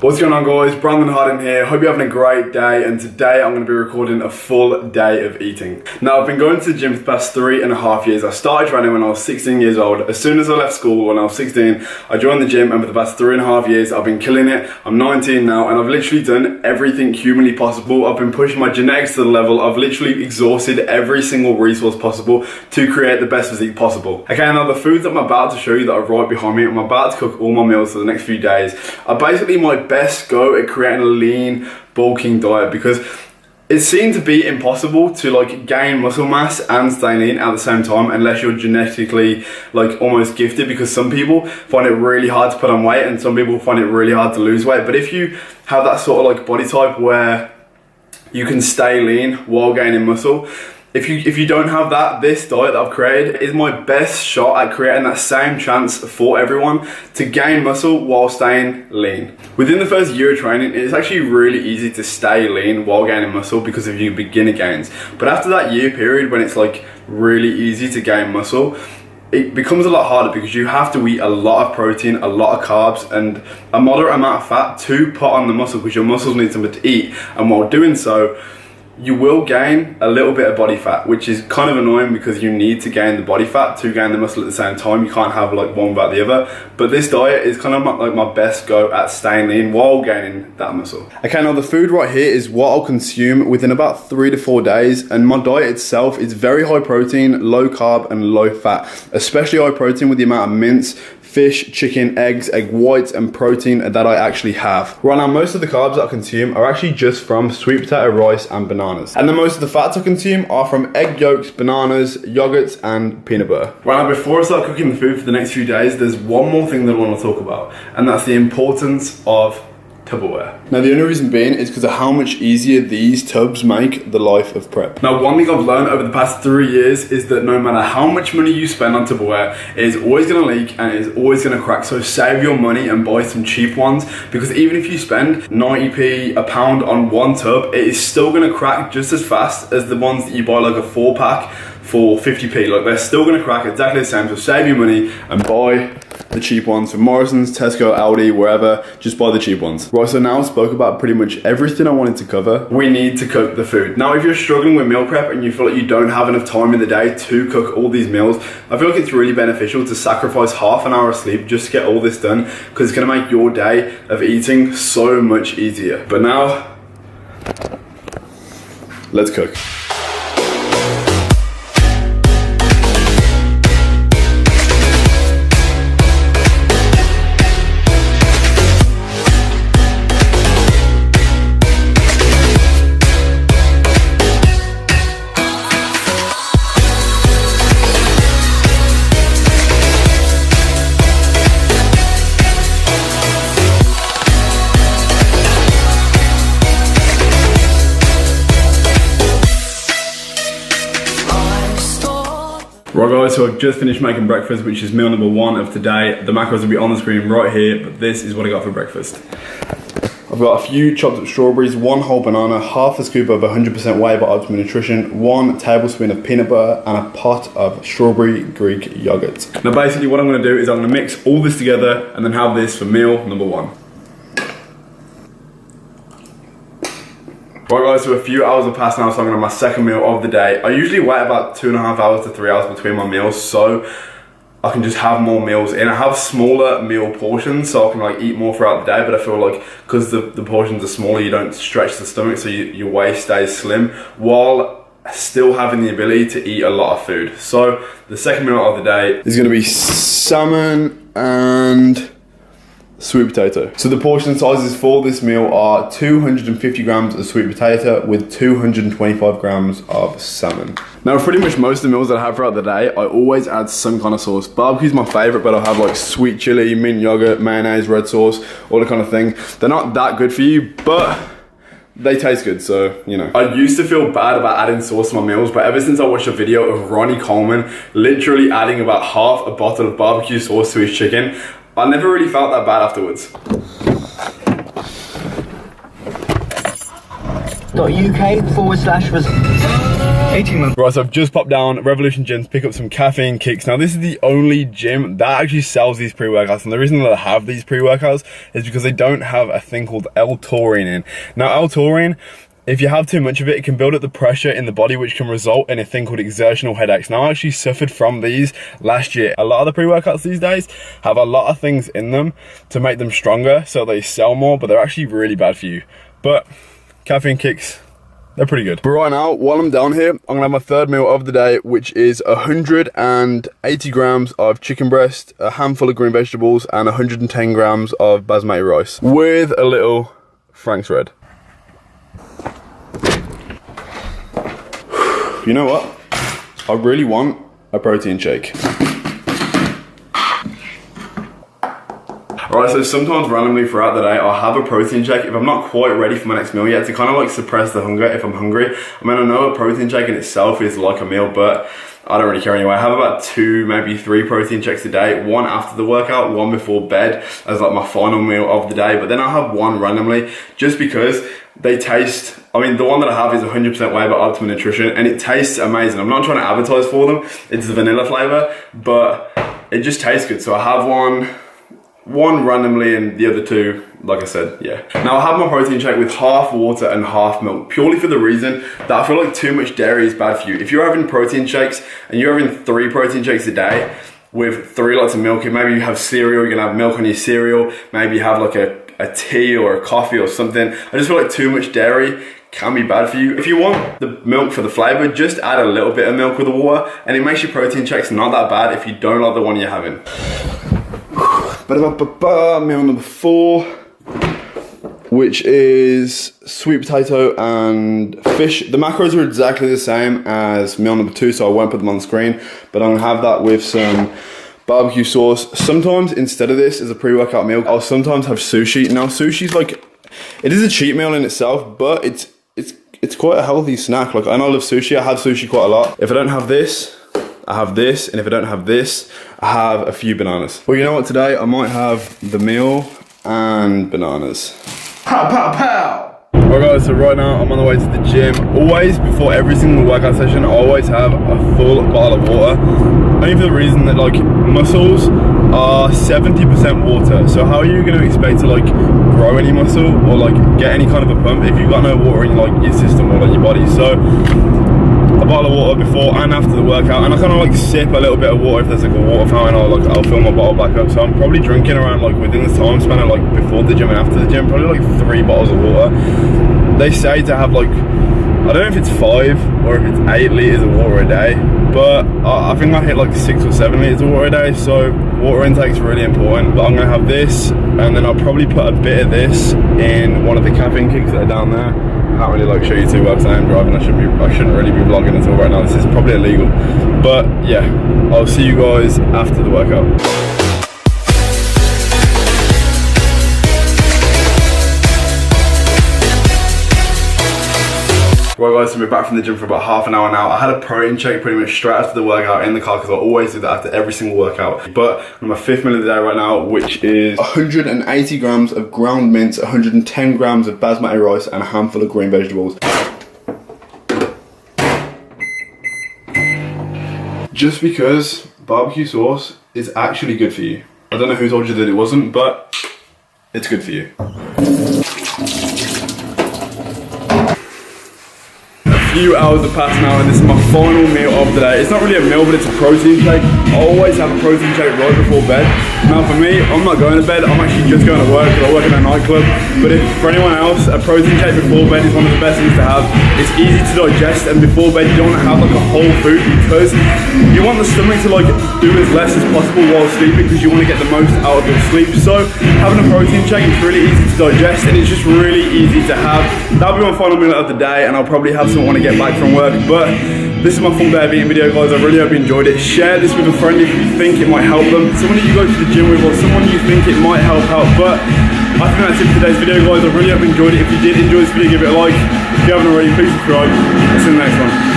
What's going on, guys? Brandon Harding here. Hope you're having a great day, and today I'm going to be recording a full day of eating. Now, I've been going to the gym for the past 3.5 years. I started running when I was 16 years old. As soon as I left school when I was 16, I joined the gym, and for the past 3.5 years I've been killing it. I'm 19 now, and I've literally done everything humanly possible. I've been pushing my genetics to the level. I've literally exhausted every single resource possible to create the best physique possible. Okay, now the foods that I'm about to show you that are right behind me, I'm about to cook all my meals for the next few days, are basically my best go at creating a lean, bulking diet, because it's seen to be impossible to like gain muscle mass and stay lean at the same time unless you're genetically like almost gifted, because some people find it really hard to put on weight and some people find it really hard to lose weight. But if you have that sort of like body type where you can stay lean while gaining muscle, if you don't have that, this diet that I've created is my best shot at creating that same chance for everyone to gain muscle while staying lean. Within the first year of training, it's actually really easy to stay lean while gaining muscle because of your beginner gains. But after that year period, when it's like really easy to gain muscle, it becomes a lot harder because you have to eat a lot of protein, a lot of carbs, and a moderate amount of fat to put on the muscle, because your muscles need something to eat. And while doing so, you will gain a little bit of body fat, which is kind of annoying because you need to gain the body fat to gain the muscle at the same time. You can't have like one without the other. But this diet is kind of like my best go at staying lean while gaining that muscle. Okay, now the food right here is what I'll consume within about 3 to 4 days. And my diet itself is very high protein, low carb, and low fat. Especially high protein with the amount of mince, fish, chicken, eggs, egg whites, and protein that I actually have. Right now, most of the carbs that I consume are actually just from sweet potato, rice, and bananas. And then most of the fats I consume are from egg yolks, bananas, yogurts, and peanut butter. Right now, before I start cooking the food for the next few days, there's one more thing that I want to talk about, and that's the importance of Tupperware. Now, the only reason being is because of how much easier these tubs make the life of prep. Now, one thing I've learned over the past 3 years is that no matter how much money you spend on Tupperware, it is always going to leak and it is always going to crack. So save your money and buy some cheap ones, because even if you spend 90p, a pound on one tub, it is still going to crack just as fast as the ones that you buy like a 4-pack for 50p. Like, they're still going to crack exactly the same. So save your money and buy the cheap ones from Morrison's, Tesco, Aldi, wherever. Just buy the cheap ones. Right, so now I spoke about pretty much everything I wanted to cover. We need to cook the food. Now, if you're struggling with meal prep and you feel like you don't have enough time in the day to cook all these meals, I feel like it's really beneficial to sacrifice half an hour of sleep just to get all this done, because it's going to make your day of eating so much easier. But now, let's cook. Right guys, so I've just finished making breakfast, which is meal number 1 of today. The macros will be on the screen right here, but this is what I got for breakfast. I've got a few chopped up strawberries, 1 whole banana, half a scoop of 100% whey by Optimum Nutrition, 1 tablespoon of peanut butter, and a pot of strawberry Greek yogurt. Now basically what I'm going to do is I'm going to mix all this together and then have this for meal number 1. Right guys, so a few hours have passed now, so I'm gonna have my second meal of the day. I usually wait about 2.5 hours to 3 hours between my meals, so I can just have more meals in. I have smaller meal portions, so I can like eat more throughout the day, but I feel like because the portions are smaller, you don't stretch the stomach, so your waist stays slim, while still having the ability to eat a lot of food. So the second meal of the day is gonna be salmon and sweet potato. So the portion sizes for this meal are 250 grams of sweet potato with 225 grams of salmon. Now pretty much most of the meals that I have throughout the day, I always add some kind of sauce. Barbecue's my favorite, but I'll have like sweet chili, mint yogurt, mayonnaise, red sauce, all the kind of thing. They're not that good for you, but they taste good, so, you know. I used to feel bad about adding sauce to my meals, but ever since I watched a video of Ronnie Coleman literally adding about half a bottle of barbecue sauce to his chicken, I never really felt that bad afterwards. revolution.uk/18 months. Right, so I've just popped down Revolution Gym to pick up some caffeine kicks. Now, this is the only gym that actually sells these pre-workouts, and the reason that I have these pre-workouts is because they don't have a thing called L-taurine in. Now, L-taurine, if you have too much of it, it can build up the pressure in the body, which can result in a thing called exertional headaches. Now, I actually suffered from these last year. A lot of the pre-workouts these days have a lot of things in them to make them stronger, so they sell more, but they're actually really bad for you. But caffeine kicks, they're pretty good. But right now, while I'm down here, I'm gonna have my third meal of the day, which is 180 grams of chicken breast, a handful of green vegetables, and 110 grams of basmati rice, with a little Frank's Red. You know what? I really want a protein shake. Alright, so sometimes randomly throughout the day, I'll have a protein shake if I'm not quite ready for my next meal yet, to kind of like suppress the hunger if I'm hungry. I mean, I know a protein shake in itself is like a meal, but I don't really care anyway. I have about 2, maybe 3 protein shakes a day, one after the workout, one before bed as like my final meal of the day, but then I'll have one randomly just because they taste, I mean, the one that I have is 100% whey by Optimum Nutrition, and it tastes amazing. I'm not trying to advertise for them, it's the vanilla flavor, but it just tastes good. So I have one randomly, and the other 2, like I said, yeah. Now I have my protein shake with half water and half milk, purely for the reason that I feel like too much dairy is bad for you. If you're having protein shakes and you're having 3 protein shakes a day with 3 lots of milk, maybe you have cereal, you're gonna have milk on your cereal, maybe you have like a tea or a coffee or something. I just feel like too much dairy can be bad for you. If you want the milk for the flavor, just add a little bit of milk with the water, and it makes your protein shakes not that bad if you don't like the one you're having. Meal number 4, which is sweet potato and fish. The macros are exactly the same as meal number 2, so I won't put them on the screen, but I'm gonna have that with some barbecue sauce. Sometimes instead of this as a pre-workout meal, I'll sometimes have sushi. Now sushi's like, it is a cheat meal in itself, but it's quite a healthy snack. Like, I know I love sushi, I have sushi quite a lot. If I don't have this, I have this, and if I don't have this, I have a few bananas. Well, you know what, today I might have the meal and bananas. Pow, pow, pow! Alright guys, so right now I'm on the way to the gym. Always, before every single workout session, I always have a full bottle of water. Only for the reason that like muscles are 70% water. So how are you going to expect to like grow any muscle or like get any kind of a pump if you've got no water in like your system or like your body? So a bottle of water before and after the workout, and I kind of like sip a little bit of water if there's like a water fountain, or like I'll fill my bottle back up. So I'm probably drinking around like within the time span of like before the gym and after the gym, probably like 3 bottles of water. They say to have like, I don't know if it's 5 or if it's 8 liters of water a day, but I think I hit like 6 or 7 liters of water a day. So water intake is really important. But I'm gonna have this, and then I'll probably put a bit of this in one of the caffeine kicks that are down there. I can't really like show you too well because I am driving. I shouldn't really be vlogging until right now. This is probably illegal. But yeah, I'll see you guys after the workout. Right guys, so we're back from the gym for about half an hour now. I had a protein shake pretty much straight after the workout in the car, because I always do that after every single workout. But I'm on my 5th meal of the day right now, which is 180 grams of ground mince, 110 grams of basmati rice, and a handful of green vegetables. Just because barbecue sauce is actually good for you. I don't know who told you that it wasn't, but it's good for you. Few hours have passed now, and this is my final meal of the day. It's not really a meal, but it's a protein shake. I always have a protein shake right before bed. Now for me, I'm not going to bed, I'm actually just going to work, because I work in a nightclub. But if for anyone else, a protein shake before bed is one of the best things to have. It's easy to digest, and before bed you don't want to have like a whole food, because you want the stomach to like do as less as possible while sleeping, because you want to get the most out of your sleep. So having a protein shake is really easy to digest, and it's just really easy to have. That'll be my final meal of the day, and I'll probably have someone to get back from work. But this is my full day of eating video, guys. I really hope you enjoyed it. Share this with a friend if you think it might help them, someone that you go to the gym with, or someone you think it might help out. But I think that's it for today's video, guys. I really hope you enjoyed it. If you did enjoy this video, give it a like. If you haven't already, please subscribe. I'll see you in the next one.